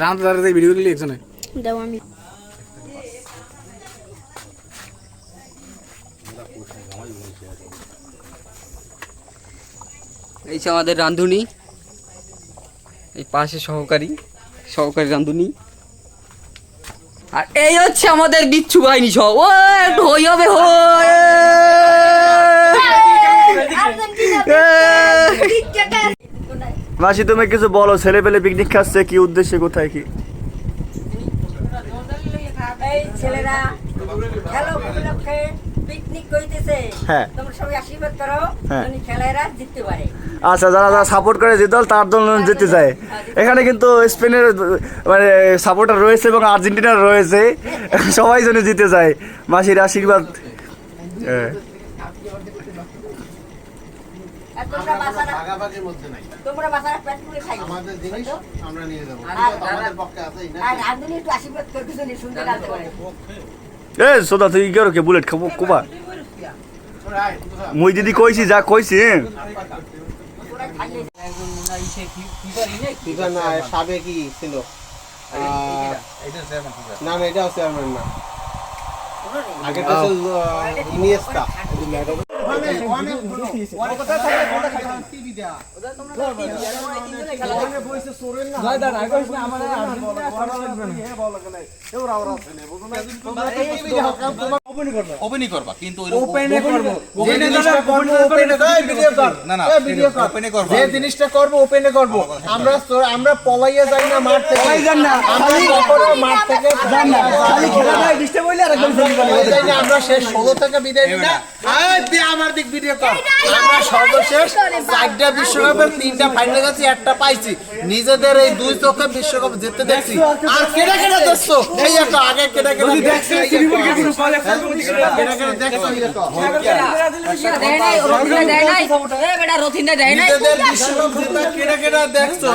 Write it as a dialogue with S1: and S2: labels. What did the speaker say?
S1: রামদার video গুলি একজনে
S2: দাও আমি
S3: এই যে আমাদের রাঁধুনি, এই পাশে সহকারী রাঁধুনি, আর এই হচ্ছে আমাদের বিচ্ছু বাহিনী সব। ও একটু হই হবে হই।
S4: মাসি তুমি কিছু বলো, ছেলে পেলে পিকনিক খাচ্ছে, কি উদ্দেশ্যে, কোথায়, কি?
S5: এই ছেলেরা খেলো উপলক্ষে পিকনিক কইতেছে,
S4: হ্যাঁ।
S5: তোমরা সবাই আশীর্বাদ করো
S4: হ্যাঁ।
S5: যেন খেলায়রা জিততে পারে।
S4: আচ্ছা, যারা যারা সাপোর্ট করে যে দল তার দল জিতে যায়। এখানে কিন্তু স্পেনের মানে সাপোর্টার রয়েছে এবং আর্জেন্টিনার রয়েছে, সবাই যেন জিতে যায়। মাসির আশীর্বাদ।
S5: আর তোমরা বাসারা তোমরা বাসারা পেট পুরে খাই
S6: আমাদের জিনিস আমরা নিয়ে যাবো, আমাদের পক্ষে আছেই না।
S5: আর রাঁধুনি একটু আশীর্বাদ করতেছো নি, সুন্দর রাঁধতে পারে।
S4: এ সোদা তুই কি কে বুলেট খাবো কোবা? মুই দিদি কইছি যা কইছি।
S6: ফিফা না, সাবেকি ছিল। না না, এটা চেয়ারম্যান না, আগেটা ছিল ইনিয়েস্তা।
S7: ওপেনই করবা কিন্তু
S6: যে জিনিসটা করবো ওপেনে করবো। আমরা পলাইয়া যাই না মাঠ থেকে, মাঠ থেকে আমরা শেষ 16 থেকে বিদায় নিই না। আমার দিক ভিডিও কর। আমরা সর্বশেষ 4টা বিশ্বকাপের 3টা ফাইনাল গেছি, একটা পাইছি। নিজেদের এই 2 চোখে বিশ্বকাপ জিততে দেখছি। আর কেডা কেডা দেখছো? এই একটা আগে কেডা কেডা দেখছো? নিজেদের বিশ্বকাপ জেতা কেডা কেডা দেখছো?